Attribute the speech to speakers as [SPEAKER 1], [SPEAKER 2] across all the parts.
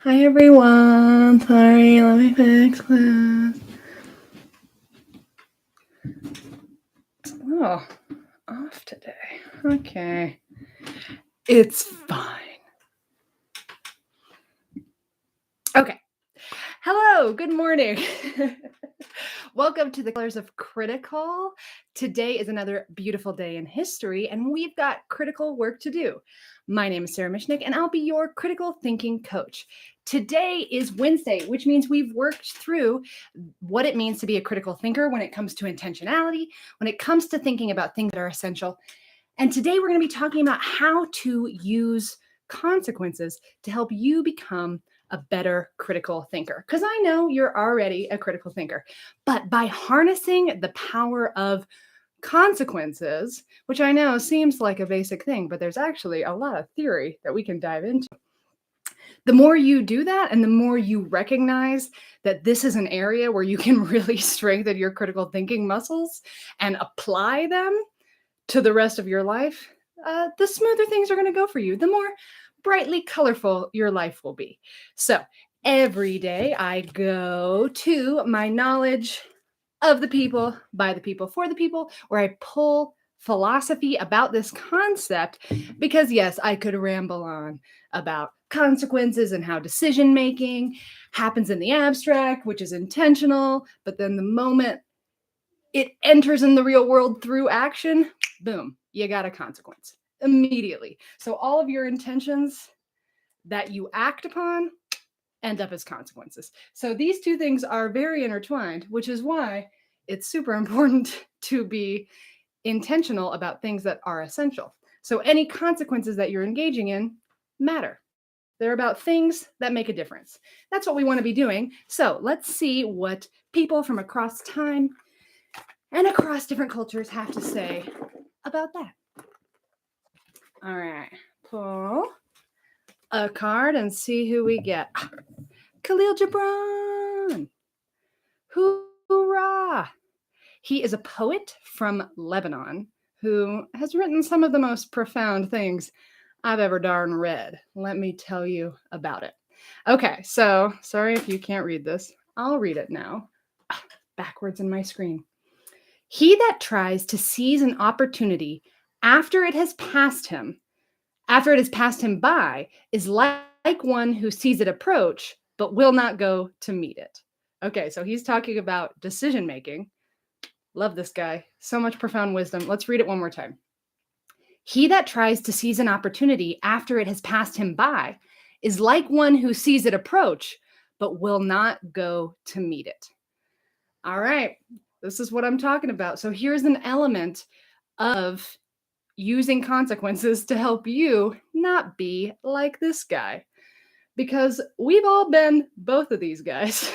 [SPEAKER 1] Hi everyone. Sorry, let me fix this. Oh, off today. Okay. It's fine. Okay. Hello, good morning. Welcome to the Colors of Critical. Today is another beautiful day in history, and we've got critical work to do. My name is Sarah Mishnick, and I'll be your critical thinking coach. Today is Wednesday, which means we've worked through what it means to be a critical thinker when it comes to intentionality, when it comes to thinking about things that are essential. And today we're going to be talking about how to use consequences to help you become a better critical thinker. Because I know you're already a critical thinker, but by harnessing the power of consequences, which I know seems like a basic thing, but there's actually a lot of theory that we can dive into. The more you do that and the more you recognize that this is an area where you can really strengthen your critical thinking muscles and apply them to the rest of your life, the smoother things are going to go for you, the more brightly colorful your life will be. So every day I go to my knowledge of the people, by the people, for the people, where I pull philosophy about this concept because, yes, I could ramble on about consequences and how decision making happens in the abstract, which is intentional, but then the moment it enters in the real world through action, boom, you got a consequence immediately. So all of your intentions that you act upon end up as consequences. So these two things are very intertwined, which is why it's super important to be intentional about things that are essential. So any consequences that you're engaging in matter. They're about things that make a difference. That's what we want to be doing. So let's see what people from across time and across different cultures have to say about that. All right, pull a card and see who we get. Khalil Gibran. Hoorah! He is a poet from Lebanon who has written some of the most profound things I've ever darn read. Let me tell you about it. Okay, so sorry if you can't read this. I'll read it now. Backwards in my screen. He that tries to seize an opportunity after it has passed him, after it has passed him by, is like one who sees it approach, but will not go to meet it. Okay, so he's talking about decision making. Love this guy. So much profound wisdom. Let's read it one more time. He that tries to seize an opportunity after it has passed him by is like one who sees it approach, but will not go to meet it. All right, this is what I'm talking about. So here's an element of using consequences to help you not be like this guy. Because we've all been both of these guys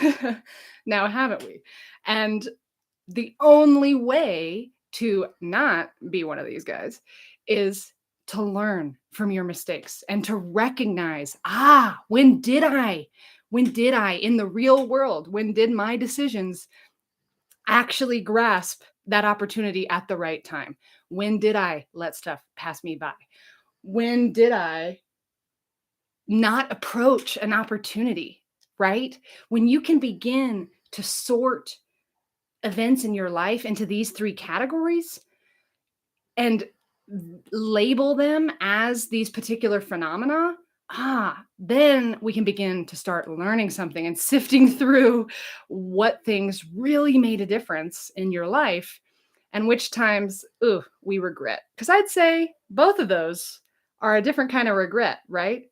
[SPEAKER 1] now, haven't we? And the only way to not be one of these guys is to learn from your mistakes and to recognize, when did I in the real world, when did my decisions actually grasp that opportunity at the right time? When did I let stuff pass me by? When did I not approach an opportunity, right? When you can begin to sort events in your life into these three categories and label them as these particular phenomena, then we can begin to start learning something and sifting through what things really made a difference in your life and which times, we regret. Because I'd say both of those are a different kind of regret, right?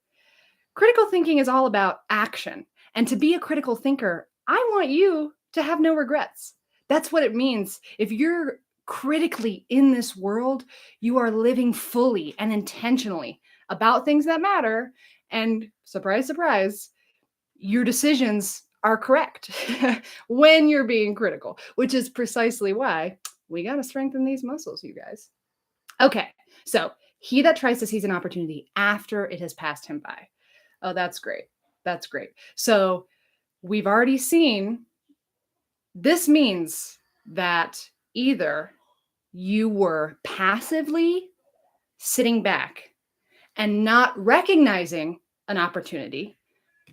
[SPEAKER 1] Critical thinking is all about action. And to be a critical thinker, I want you to have no regrets. That's what it means. If you're critically in this world, you are living fully and intentionally about things that matter. And surprise, surprise, your decisions are correct when you're being critical, which is precisely why we got to strengthen these muscles, you guys. Okay, so he that tries to seize an opportunity after it has passed him by. Oh, that's great. That's great. So we've already seen this means that either you were passively sitting back and not recognizing an opportunity,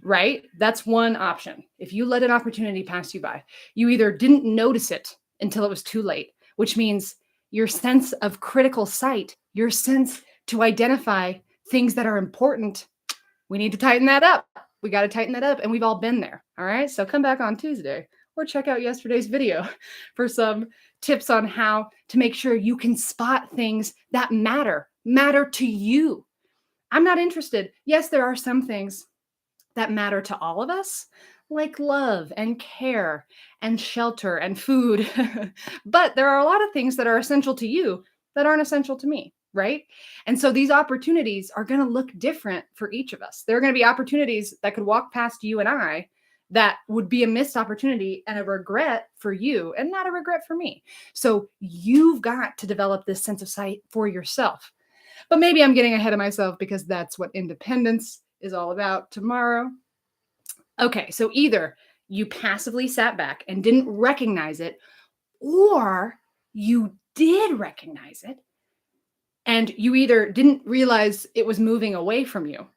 [SPEAKER 1] right? That's one option. If you let an opportunity pass you by, you either didn't notice it until it was too late, which means your sense of critical sight, your sense to identify things that are important, we need to tighten that up. We got to tighten that up. And we've all been there. All right. So come back on Tuesday or check out yesterday's video for some tips on how to make sure you can spot things that matter to you. I'm not interested. Yes, there are some things that matter to all of us, like love and care and shelter and food. But there are a lot of things that are essential to you that aren't essential to me, right? And so these opportunities are going to look different for each of us. There are going to be opportunities that could walk past you and I that would be a missed opportunity and a regret for you and not a regret for me. So you've got to develop this sense of sight for yourself. But maybe I'm getting ahead of myself because that's what independence is all about tomorrow. Okay, so either you passively sat back and didn't recognize it, or you did recognize it and you either didn't realize it was moving away from you,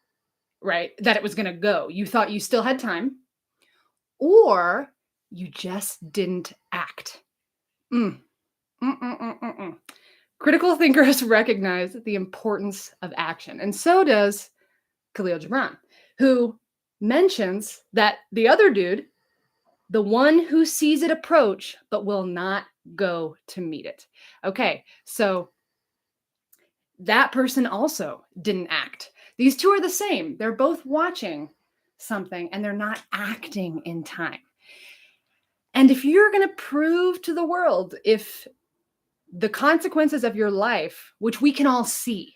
[SPEAKER 1] right? That it was going to go. You thought you still had time, or you just didn't act. Mm. Critical thinkers recognize the importance of action, and so does Khalil Gibran, who mentions that the other dude, the one who sees it approach but will not go to meet it. Okay, so that person also didn't act. These two are the same. They're both watching something and they're not acting in time. And if you're going to prove to the world if the consequences of your life, which we can all see,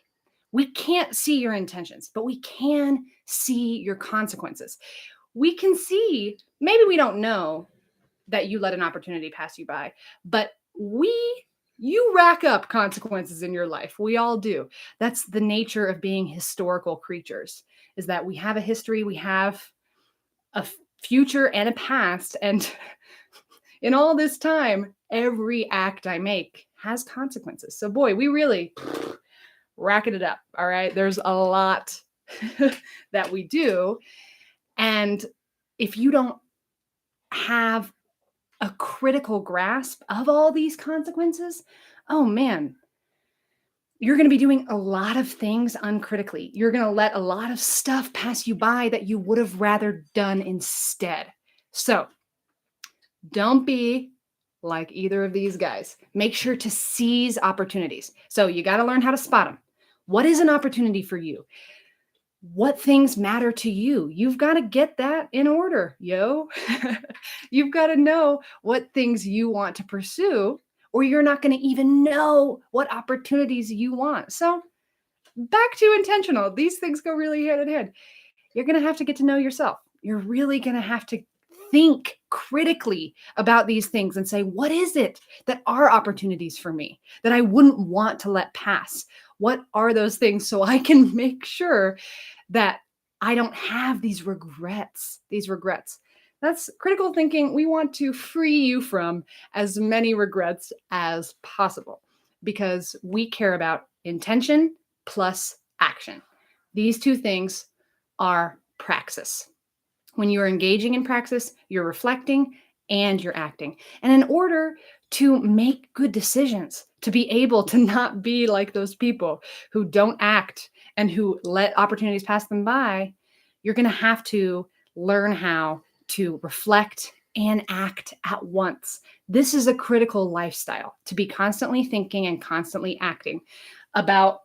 [SPEAKER 1] we can't see your intentions, but we can see your consequences. We can see, maybe we don't know that you let an opportunity pass you by, but you rack up consequences in your life. We all do. That's the nature of being historical creatures, is that we have a history, we have a future and a past. And in all this time, every act I make has consequences. So boy, we really racket it up. All right. There's a lot that we do. And if you don't have a critical grasp of all these consequences, oh man, you're going to be doing a lot of things uncritically. You're going to let a lot of stuff pass you by that you would have rather done instead. So don't be like either of these guys. Make sure to seize opportunities. So you got to learn how to spot them. What is an opportunity for you? What things matter to you? You've got to get that in order, yo. You've got to know what things you want to pursue, or you're not going to even know what opportunities you want. So back to intentional. These things go really hand in hand. You're going to have to get to know yourself. You're really going to have to think critically about these things and say, what is it that are opportunities for me that I wouldn't want to let pass? What are those things so I can make sure that I don't have these regrets? That's critical thinking. We want to free you from as many regrets as possible because we care about intention plus action. These two things are praxis. When you're engaging in praxis, you're reflecting and you're acting. And in order to make good decisions, to be able to not be like those people who don't act and who let opportunities pass them by, you're going to have to learn how to reflect and act at once. This is a critical lifestyle, to be constantly thinking and constantly acting about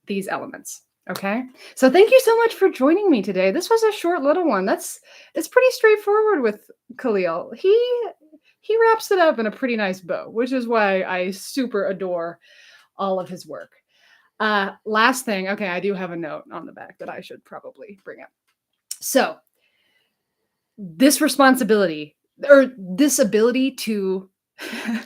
[SPEAKER 1] these elements. Okay. So thank you so much for joining me today. This was a short little one. It's pretty straightforward with Khalil. He wraps it up in a pretty nice bow, which is why I super adore all of his work. Last thing. Okay. I do have a note on the back that I should probably bring up. So this responsibility or this ability to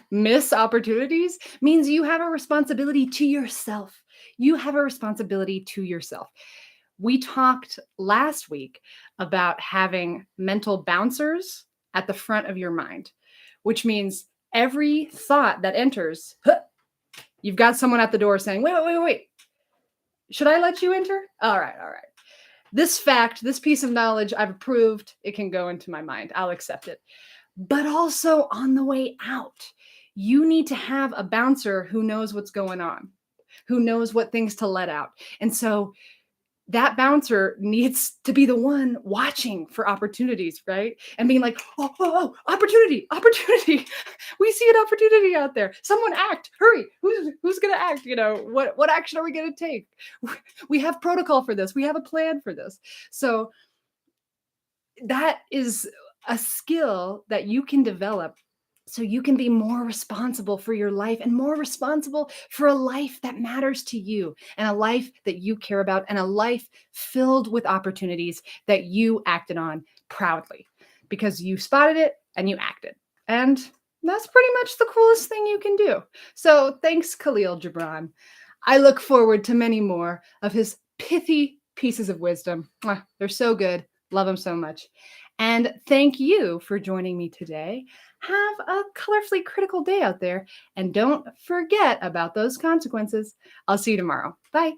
[SPEAKER 1] miss opportunities means you have a responsibility to yourself. You have a responsibility to yourself. We talked last week about having mental bouncers at the front of your mind, which means every thought that enters, you've got someone at the door saying, wait. Should I let you enter? All right. This fact, this piece of knowledge, I've approved. It can go into my mind. I'll accept it. But also on the way out, you need to have a bouncer who knows what's going on, who knows what things to let out. And so that bouncer needs to be the one watching for opportunities, right? And being like, oh, opportunity, opportunity. We see an opportunity out there. Someone act, hurry. Who's gonna act? What action are we gonna take? We have protocol for this. We have a plan for this. So that is a skill that you can develop so you can be more responsible for your life and more responsible for a life that matters to you and a life that you care about and a life filled with opportunities that you acted on proudly because you spotted it and you acted. And that's pretty much the coolest thing you can do. So thanks, Khalil Gibran. I look forward to many more of his pithy pieces of wisdom. They're so good. Love them so much. And thank you for joining me today. Have a colorfully critical day out there. And don't forget about those consequences. I'll see you tomorrow. Bye.